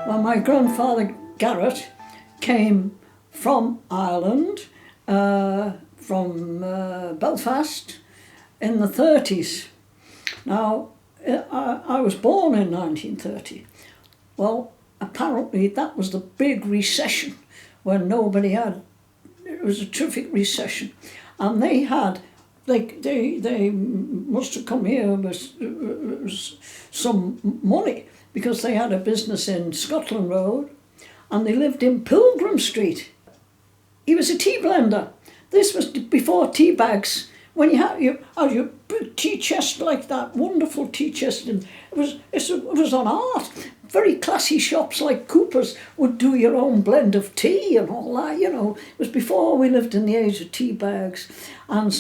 Well, my grandfather Garrett came from Ireland, from Belfast in the 30s. Now, I was born in 1930. Well, apparently that was the big recession when nobody had, it was a terrific recession. And they had, they must have come here with some money because they had a business in Scotland Road and they lived in Pilgrim Street. He was a tea blender. This was before tea bags. When you had your big tea chest like that, wonderful tea chest, and it was on art. Very classy shops like Cooper's would do your own blend of tea and all that, you know. It was before we lived in the age of tea bags, and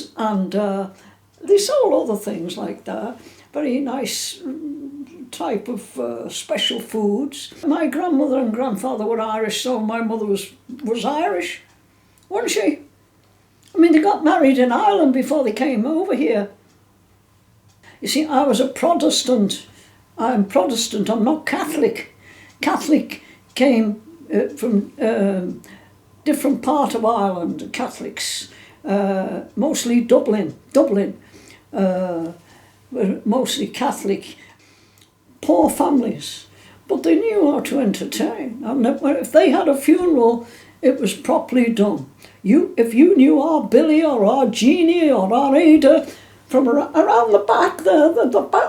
they sold other things like that. Very nice type of special foods. My grandmother and grandfather were Irish, so my mother was Irish, wasn't she? I mean, they got married in Ireland before they came over here. You see, I was a Protestant. I'm Protestant, I'm not Catholic. Catholic came from different part of Ireland, Catholics, mostly Dublin, were mostly Catholic, poor families, but they knew how to entertain. And if they had a funeral, it was properly done. If you knew our Billy or our Jeannie or our Ada from around the back there,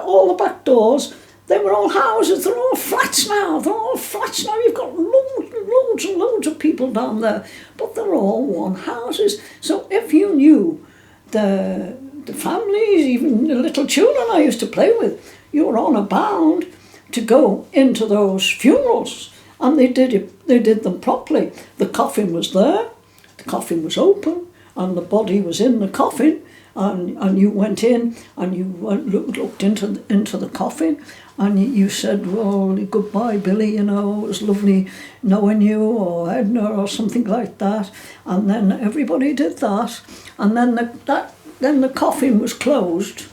all the back doors, they were all houses. They're all flats now. You've got loads and loads of people down there, but they're all one houses. So if you knew the families, even the little children I used to play with, you were on a bound to go into those funerals, and they did them properly. The coffin was there. The coffin was open and the body was in the coffin, and you went in and you looked into the coffin and you said, well, goodbye Billy, you know, it was lovely knowing you, or Edna or something like that. And then everybody did that, and then the coffin was closed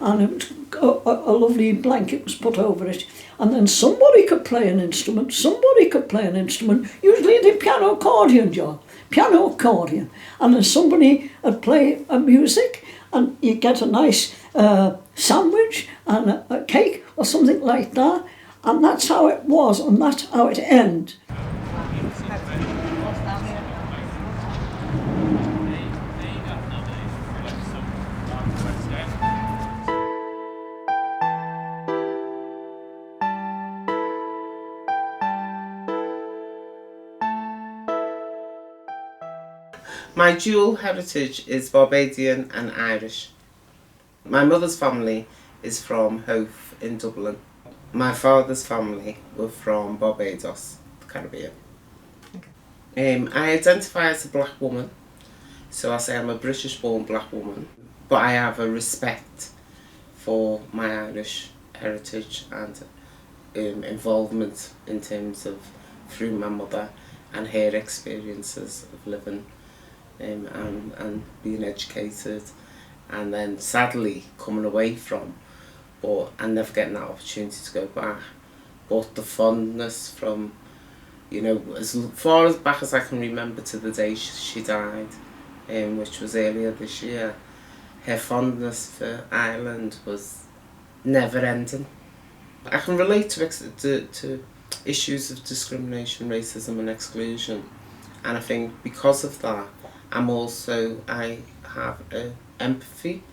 and it was a lovely blanket was put over it, and then somebody could play an instrument, usually the piano accordion, John. Piano accordion, and then somebody would play a music, and you get a nice sandwich and a cake or something like that, and that's how it was, and that's how it ended. My dual heritage is Barbadian and Irish. My mother's family is from Hove in Dublin. My father's family were from Barbados, the Caribbean. I identify as a black woman, so I say I'm a British-born black woman, but I have a respect for my Irish heritage and involvement in terms of through my mother and her experiences of living and being educated, and then sadly coming away from, and never getting that opportunity to go back. But the fondness from, you know, as far as back as I can remember to the day she died, which was earlier this year, her fondness for Ireland was never ending. I can relate to issues of discrimination, racism and exclusion, and I think because of that I have empathy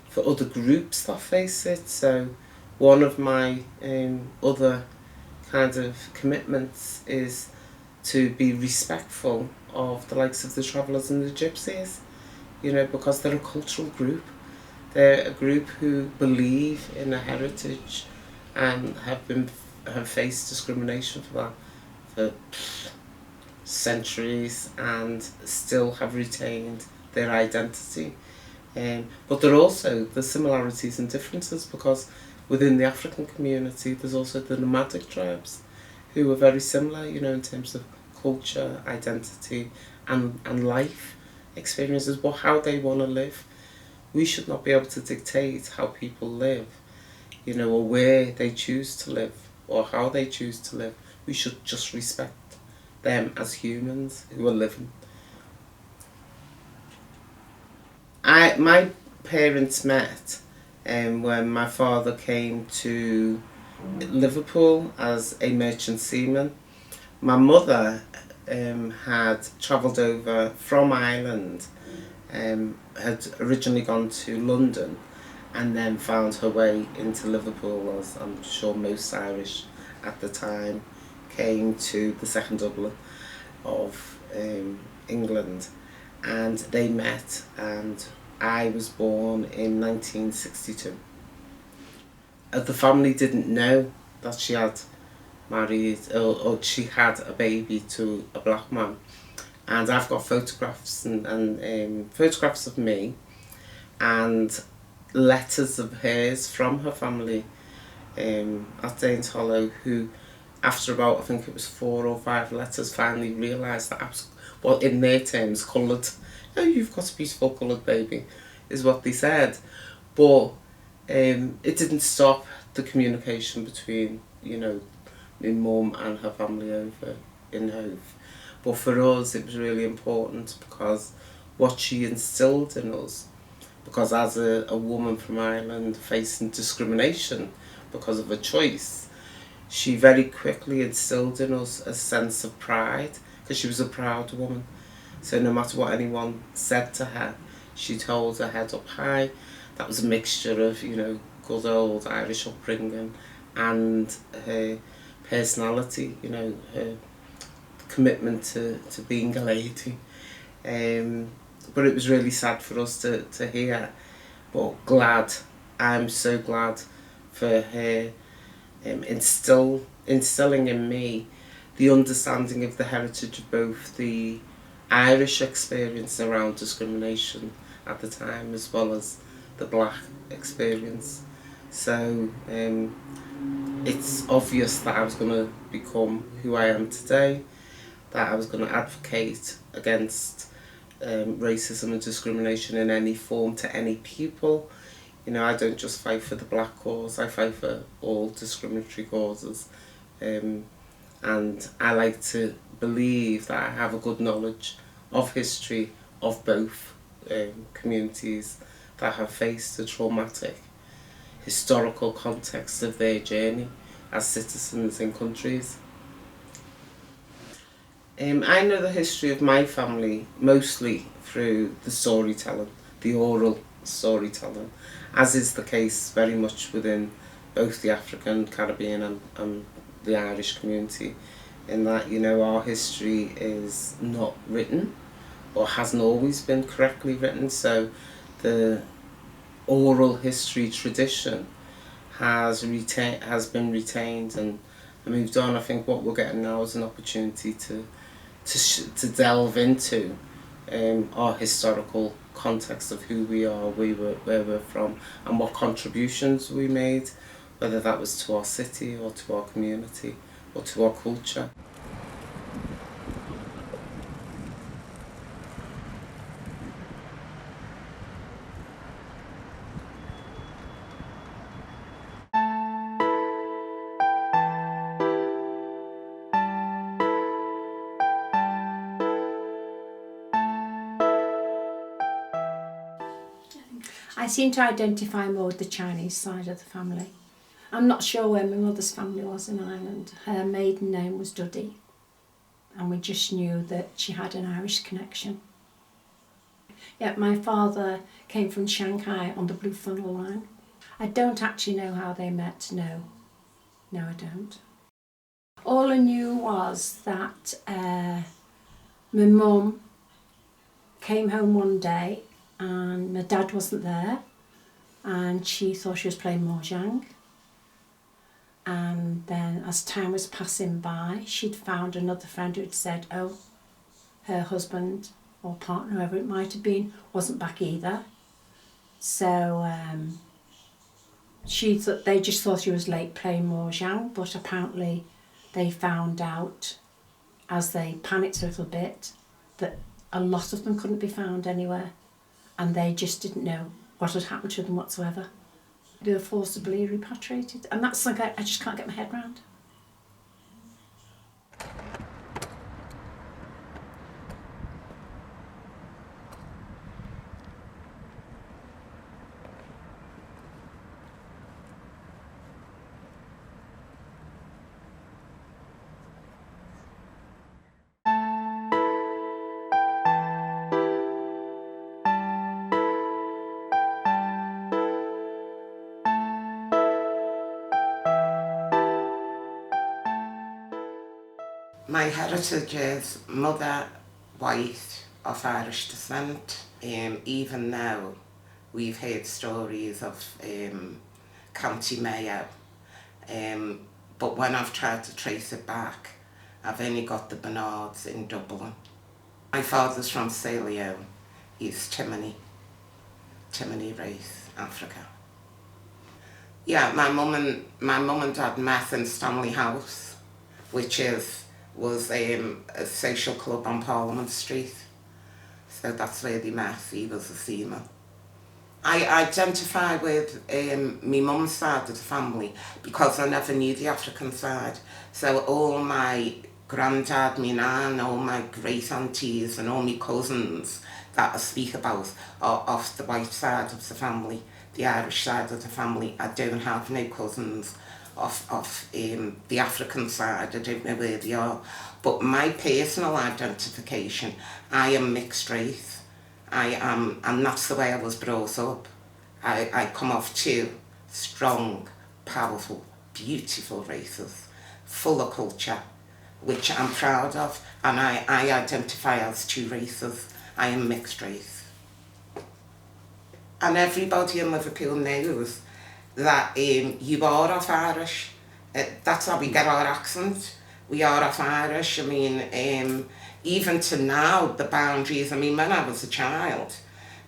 for other groups that face it. So one of my other kind of commitments is to be respectful of the likes of the travellers and the gypsies, you know, because they're a cultural group. They're a group who believe in a heritage and have faced discrimination for that for centuries and still have retained their identity. But there are also the similarities and differences, because within the African community there's also the nomadic tribes who are very similar, you know, in terms of culture, identity and life experiences, but how they want to live. We should not be able to dictate how people live, you know, or where they choose to live or how they choose to live. we should just respect them as humans who are living. My parents met when my father came to Liverpool as a merchant seaman. My mother had travelled over from Ireland, had originally gone to London and then found her way into Liverpool, as I'm sure most Irish at the time came to the second Dublin of England, and they met, and I was born in 1962. The family didn't know that she had married or she had a baby to a black man, and I've got photographs and photographs of me and letters of hers from her family at Danes Hollow, who after about, I think it was 4 or 5 letters, finally realised that I was, well, in their terms, coloured. Oh, you've got a beautiful coloured baby, is what they said. But it didn't stop the communication between, you know, my mum and her family over in Hove. But for us it was really important because what she instilled in us, because as a woman from Ireland facing discrimination because of her choice, she very quickly instilled in us a sense of pride, because she was a proud woman. So no matter what anyone said to her, she'd hold her head up high. That was a mixture of, you know, good old Irish upbringing and her personality, you know, her commitment to being a lady. But it was really sad for us to hear, but glad, I'm so glad for her instilling in me the understanding of the heritage of both the Irish experience around discrimination at the time as well as the black experience. So it's obvious that I was going to become who I am today, that I was going to advocate against racism and discrimination in any form to any people. You know, I don't just fight for the black cause, I fight for all discriminatory causes. And I like to believe that I have a good knowledge of history of both communities that have faced the traumatic historical context of their journey as citizens in countries. I know the history of my family mostly through the storytelling, the oral storytelling, as is the case very much within both the African, Caribbean and the Irish community, in that, you know, our history is not written or hasn't always been correctly written, so the oral history tradition has been retained and moved on. I think what we're getting now is an opportunity to delve into our historical context of who we are, where we're from, and what contributions we made, whether that was to our city or to our community or to our culture. I seem to identify more with the Chinese side of the family. I'm not sure where my mother's family was in Ireland. Her maiden name was Duddy, and we just knew that she had an Irish connection. Yeah, my father came from Shanghai on the Blue Funnel Line. I don't actually know how they met, no. No, I don't. All I knew was that my mum came home one day and my dad wasn't there, and she thought she was playing mahjong. And then as time was passing by, she'd found another friend who'd said, oh, her husband or partner, whoever it might have been, wasn't back either. So they just thought she was late playing mahjong, but apparently they found out, as they panicked a little bit, that a lot of them couldn't be found anywhere, and they just didn't know what had happened to them whatsoever. They were forcibly repatriated, and that's something I just can't get my head around. My heritage is mother white of Irish descent, even though we've heard stories of County Mayo, but when I've tried to trace it back, I've only got the Bernards in Dublin. My father's from Sierra Leone, he's Timony race, Africa. Yeah, my mum and dad met in Stanley House, which was a social club on Parliament Street. So that's where they met. He was a seaman. I identify with my mum's side of the family because I never knew the African side. So all my granddad, my nan, all my great aunties and all my cousins that I speak about are off the white side of the family, the Irish side of the family. I don't have no cousins of the African side. I don't know where they are. But my personal identification, I am mixed race. And that's the way I was brought up. I come off two strong, powerful, beautiful races, full of culture, which I'm proud of, and I identify as two races. I am mixed race. And everybody in Liverpool knows that you are of Irish. That's how we get our accent. We are of Irish. I mean, even to now, the boundaries, I mean, when I was a child,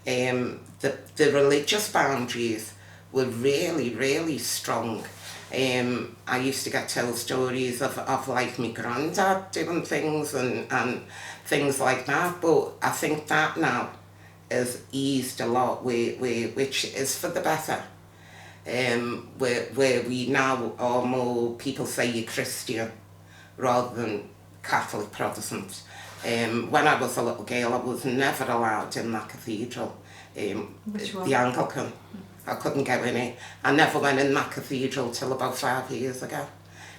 the religious boundaries were really, really strong. I used to get told stories of like my granddad doing things and things like that, but I think that now has eased a lot, which is for the better. Where we now are more, people say you're Christian rather than Catholic Protestant. When I was a little girl, I was never allowed in that cathedral, the Anglican. I couldn't go in it. I never went in that cathedral till about 5 years ago.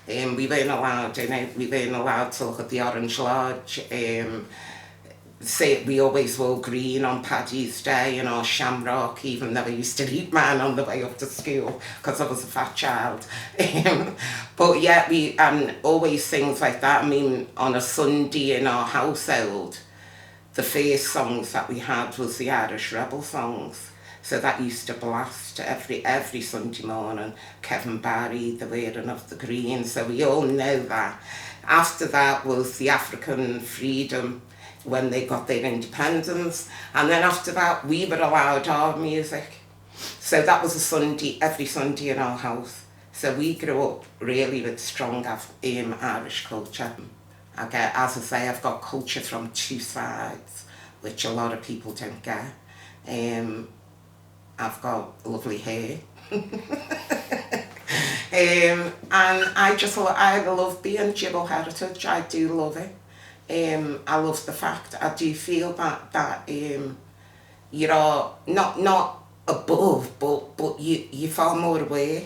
We weren't allowed in it. We weren't allowed to look at the Orange Lodge. We always wore green on Paddy's Day, you know, shamrock, even though I used to eat mine on the way up to school because I was a fat child. But yeah, always things like that. I mean, on a Sunday in our household, the first songs that we had was the Irish Rebel songs. So that used to blast every Sunday morning. Kevin Barry, the wearing of the green, so we all know that. After that was the African freedom, when they got their independence, and then after that we were allowed our music. So that was a Sunday, every Sunday in our house. So we grew up really with strong Irish culture. As I say, I've got culture from two sides, which a lot of people don't get. I've got lovely hair. And I love being Jibble heritage. I do love it. I love the fact, I do feel that you're not above, but you're far more aware,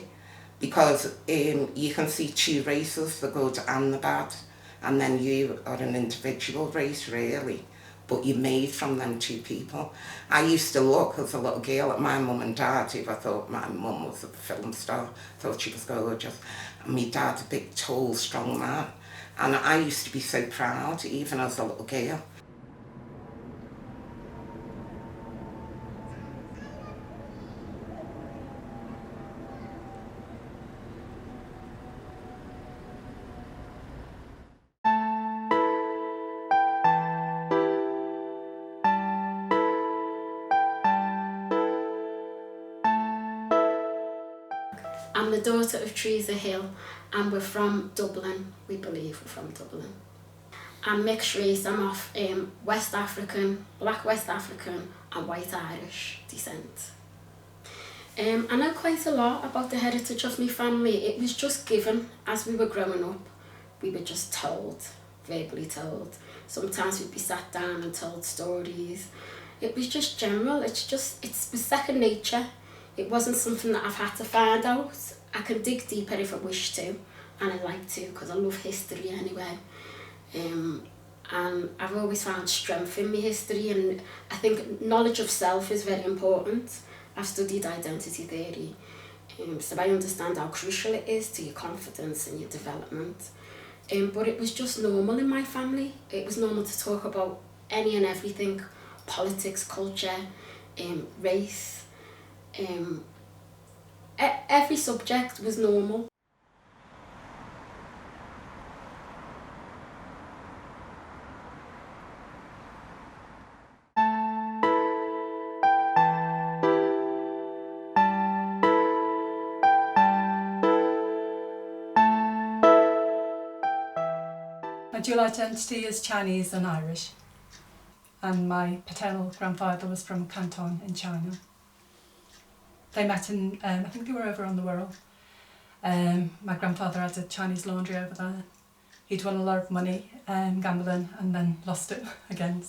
because you can see two races, the good and the bad, and then you are an individual race really, but you're made from them two people. I used to look as a little girl at my mum and dad, who I thought my mum was a film star, thought she was gorgeous, and my dad a big, tall, strong man. And I used to be so proud, even as a little girl. I'm the daughter of Teresa Hill, and we're from Dublin. We believe we're from Dublin. I'm mixed race. I'm of West African, black West African and white Irish descent. I know quite a lot about the heritage of my family. It was just given as we were growing up. We were just told, verbally told. Sometimes we'd be sat down and told stories. It was just general. It was second nature. It wasn't something that I've had to find out. I can dig deeper if I wish to, and I like to, because I love history anyway. And I've always found strength in my history, and I think knowledge of self is very important. I've studied identity theory, so I understand how crucial it is to your confidence and your development. But it was just normal in my family. It was normal to talk about any and everything, politics, culture, race, every subject was normal. My dual identity is Chinese and Irish, and my paternal grandfather was from Canton in China. They met in, I think they were over on the Wirral. My grandfather had a Chinese laundry over there. He'd won a lot of money gambling and then lost it again,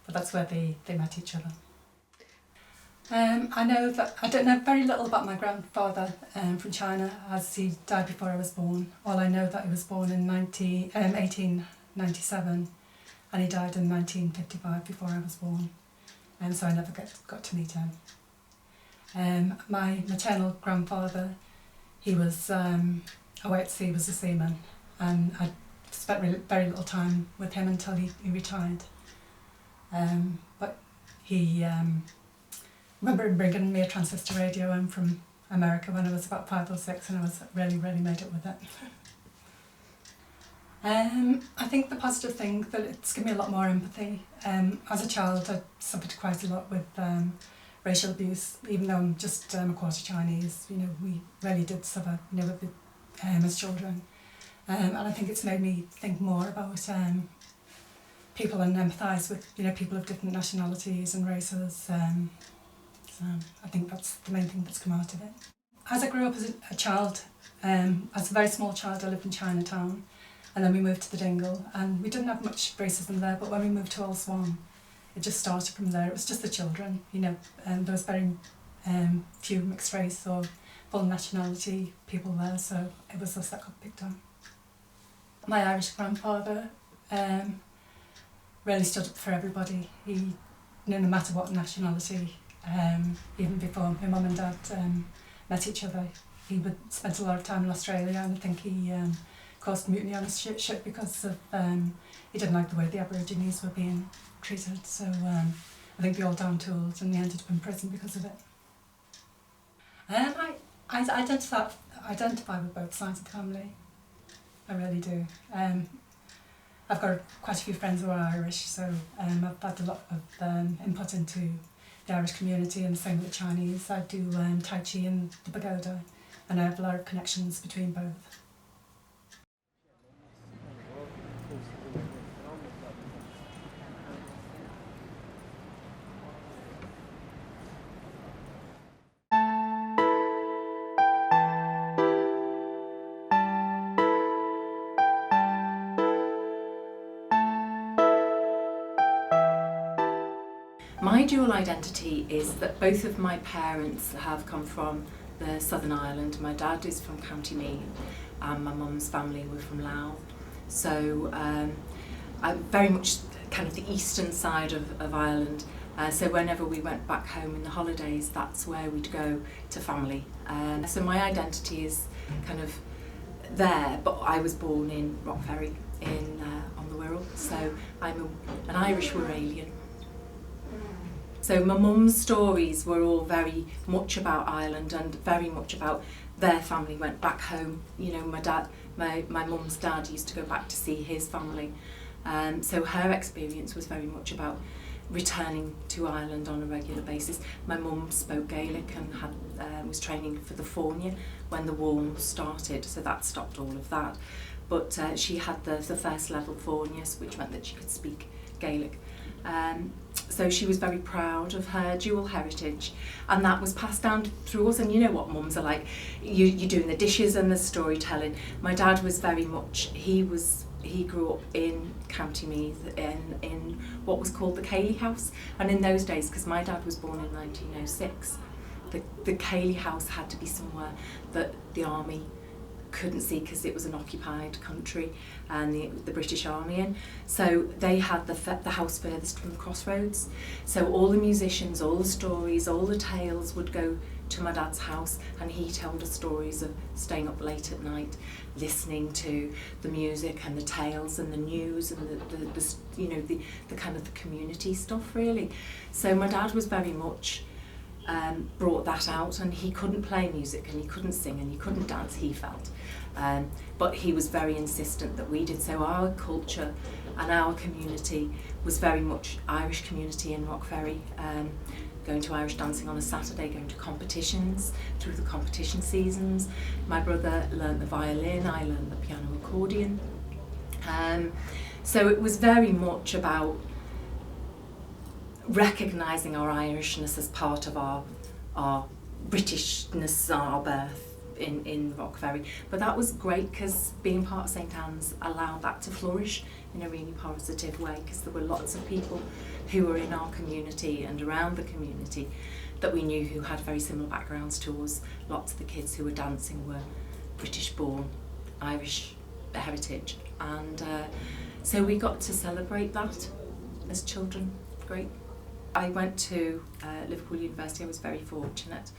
but that's where they met each other. I don't know very little about my grandfather from China, as he died before I was born. All I know that he was born in 1897 and he died in 1955 before I was born, and so I never got to meet him. My maternal grandfather, he was away at sea, was a seaman, and I spent very little time with him until he retired. But he remember him bringing me a transistor radio in from America when I was about 5 or 6, and I was really made it with it. I think the positive thing that it's given me a lot more empathy. As a child, I suffered quite a lot with racial abuse, even though I'm just a quarter Chinese. You know, we really did suffer, you know, with as children. And I think it's made me think more about people and empathise with, you know, people of different nationalities and races. So I think that's the main thing that's come out of it. As I grew up as a child, as a very small child, I lived in Chinatown, and then we moved to the Dingle, and we didn't have much racism there, but when we moved to Old Swan, it just started from there. It was just the children, you know, and there was very few mixed race or full nationality people there, so it was us that got picked on. My Irish grandfather really stood up for everybody. He, you know, no matter what nationality, even before my mum and dad met each other, he would spend a lot of time in Australia, and I think he caused mutiny on his ship because of he didn't like the way the Aborigines were being treated. So I think they all down tools, and he ended up in prison because of it. I identify with both sides of the family. I really do. I've got quite a few friends who are Irish, so I've had a lot of input into the Irish community, and the same with the Chinese. I do Tai Chi in the pagoda, and I have a lot of connections between both. My dual identity is that both of my parents have come from the Southern Ireland. My dad is from County Meath, and my mum's family were from Lá. So I'm very much kind of the eastern side of Ireland. So whenever we went back home in the holidays, that's where we'd go to family. So my identity is kind of there, but I was born in Rockferry on the Wirral, so I'm an Irish Wirralian. So my mum's stories were all very much about Ireland and very much about their family went back home. You know, my mum's dad used to go back to see his family. So her experience was very much about returning to Ireland on a regular basis. My mum spoke Gaelic and was training for the Fórne when the war started, so that stopped all of that. But she had the first level Fórnes, which meant that she could speak Gaelic. So she was very proud of her dual heritage, and that was passed down through us. And you know what mums are like, you're doing the dishes and the storytelling. My dad was very much, he grew up in County Meath in what was called the Cayley House, and in those days, because my dad was born in 1906, the Cayley House had to be somewhere that the army couldn't see because it was an occupied country and the British Army in. So they had the house furthest from the crossroads. So all the musicians, all the stories, all the tales would go to my dad's house, and he told us stories of staying up late at night, listening to the music and the tales and the news and the kind of the community stuff, really. So my dad was very much brought that out, and he couldn't play music and he couldn't sing and he couldn't dance, he felt. But he was very insistent that we did. So our culture and our community was very much Irish community in Rockferry, going to Irish dancing on a Saturday, going to competitions, through the competition seasons. My brother learnt the violin, I learnt the piano accordion. So it was very much about recognising our Irishness as part of our Britishness, our birth in Rockferry. But that was great because being part of St Anne's allowed that to flourish in a really positive way, because there were lots of people who were in our community and around the community that we knew who had very similar backgrounds to us. Lots of the kids who were dancing were British born, Irish heritage, and so we got to celebrate that as children. Great. I went to Liverpool University. I was very fortunate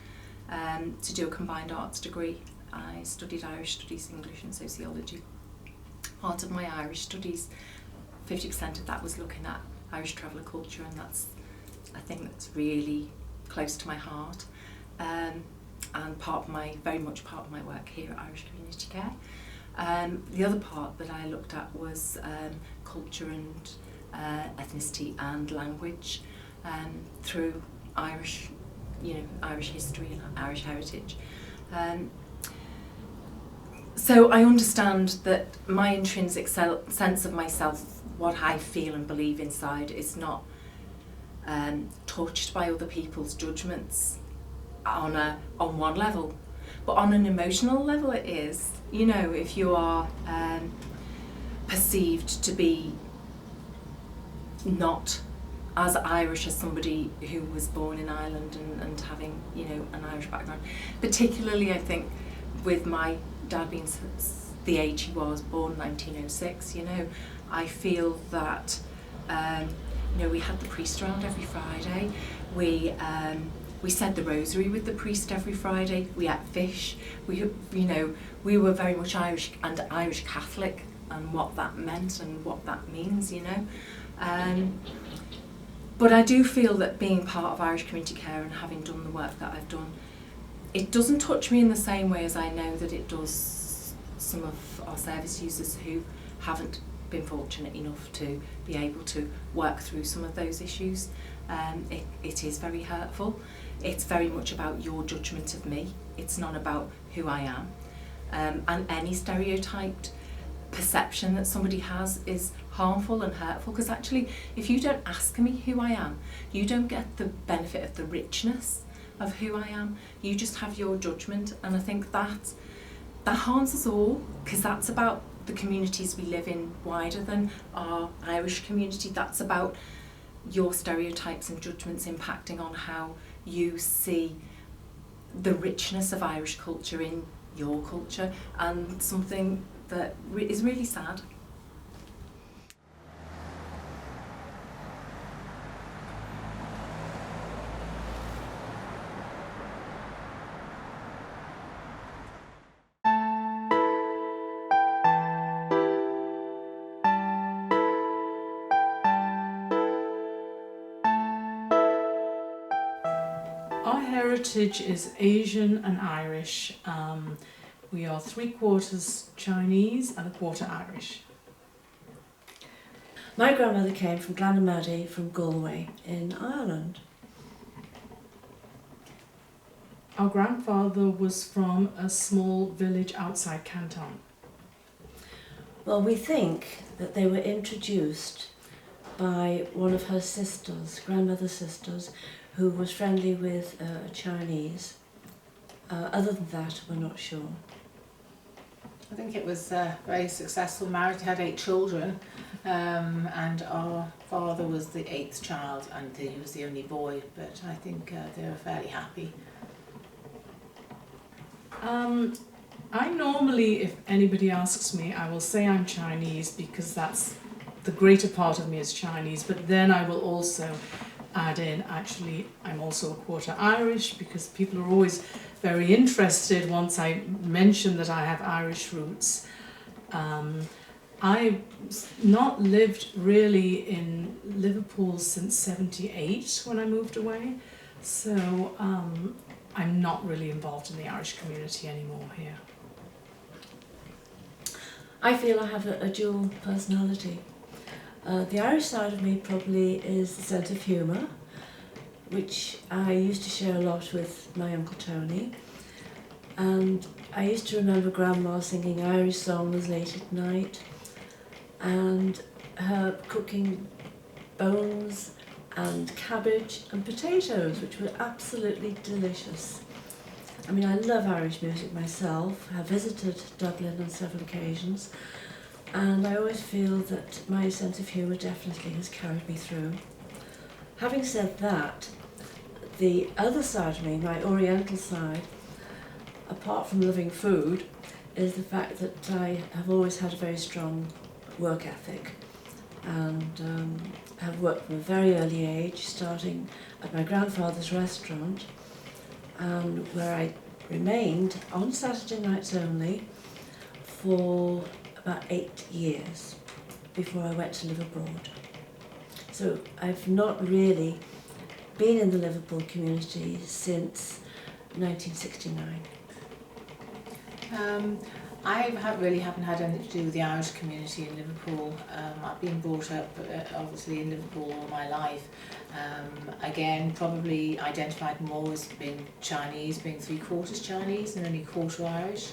to do a combined arts degree. I studied Irish Studies, English and Sociology. Part of my Irish studies, 50% of that was looking at Irish traveller culture, and I think that's really close to my heart, and very much part of my work here at Irish Community Care. The other part that I looked at was culture and ethnicity and language through Irish history and Irish heritage. So I understand that my intrinsic sense of myself, what I feel and believe inside, is not touched by other people's judgments on one level, but on an emotional level it is. You know, if you are perceived to be not as Irish as somebody who was born in Ireland and having, an Irish background, particularly I think with my dad being the age he was, born 1906, I feel that, we had the priest around every Friday. We said the rosary with the priest every Friday. We ate fish. We were very much Irish and Irish Catholic, and what that meant and what that means, But I do feel that being part of Irish Community Care and having done the work that I've done, it doesn't touch me in the same way as I know that it does some of our service users who haven't been fortunate enough to be able to work through some of those issues. It is very hurtful. It's very much about your judgment of me. It's not about who I am. And any stereotyped perception that somebody has is harmful and hurtful, because actually if you don't ask me who I am, you don't get the benefit of the richness of who I am. You just have your judgment, and I think that harms us all, because that's about the communities we live in wider than our Irish community. That's about your stereotypes and judgments impacting on how you see the richness of Irish culture in your culture, and something that is really sad. Our heritage is Asian and Irish. We are 3/4 Chinese and 1/4 Irish. My grandmother came from Glanamady, from Galway in Ireland. Our grandfather was from a small village outside Canton. Well, we think that they were introduced by one of her sisters, grandmother's sisters, who was friendly with Chinese. Other than that, we're not sure. I think it was a very successful marriage. They had 8 children, and our father was the 8th child, and he was the only boy, but I think they were fairly happy. I normally, if anybody asks me, I will say I'm Chinese because that's the greater part of me is Chinese, but then I will also add in, actually, I'm also a quarter Irish, because people are always very interested once I mention that I have Irish roots. I've not lived really in Liverpool since '78 when I moved away, so I'm not really involved in the Irish community anymore here. I feel I have a dual personality. The Irish side of me probably is the sense of humour, which I used to share a lot with my Uncle Tony. And I used to remember Grandma singing Irish songs late at night, and her cooking bones and cabbage and potatoes, which were absolutely delicious. I mean, I love Irish music myself. I have visited Dublin on several occasions, and I always feel that my sense of humour definitely has carried me through. Having said that, the other side of me, my Oriental side, apart from loving food, is the fact that I have always had a very strong work ethic, and have worked from a very early age, starting at my grandfather's restaurant, where I remained on Saturday nights only for about 8 years before I went to live abroad. So I've not really been in the Liverpool community since 1969. Really haven't had anything to do with the Irish community in Liverpool. I've been brought up obviously in Liverpool all my life. Again, probably identified more as being Chinese, being 3/4 Chinese and only quarter Irish.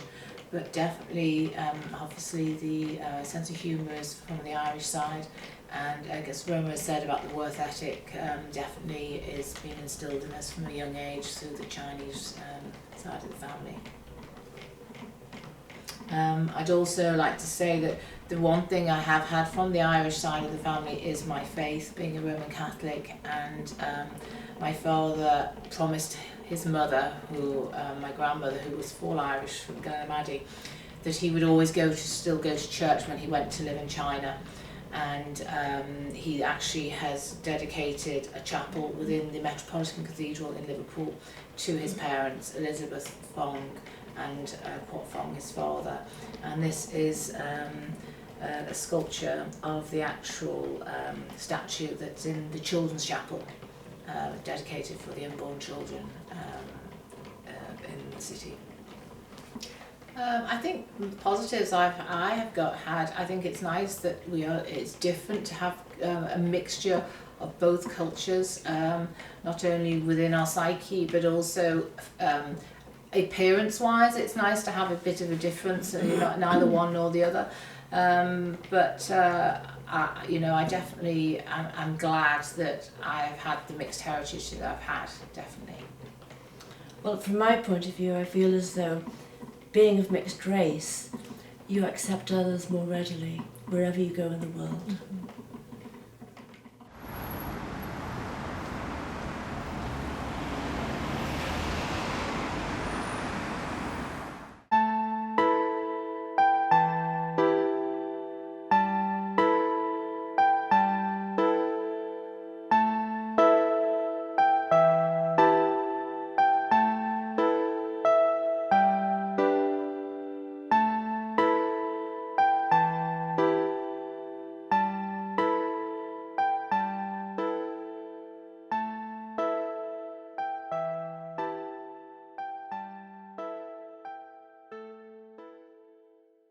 But definitely, obviously the sense of humour is from the Irish side. And I guess Roma said about the work ethic, definitely is being instilled in us from a young age through the Chinese side of the family. I'd also like to say that the one thing I have had from the Irish side of the family is my faith, being a Roman Catholic, and my father promised his mother, my grandmother, who was full Irish from Gallimadi, that he would always still go to church when he went to live in China. And he actually has dedicated a chapel within the Metropolitan Cathedral in Liverpool to his parents, Elizabeth Fong and Kwok Fong, his father. And this is a sculpture of the actual statue that's in the Children's Chapel, dedicated for the unborn children in the city. I think the positives I have had. I think it's nice that it's different to have a mixture of both cultures, not only within our psyche, but also appearance-wise. It's nice to have a bit of a difference, neither one nor the other. I definitely I'm glad that I've had the mixed heritage that I've had, definitely. Well, from my point of view, I feel as though being of mixed race, you accept others more readily wherever you go in the world. Mm-hmm.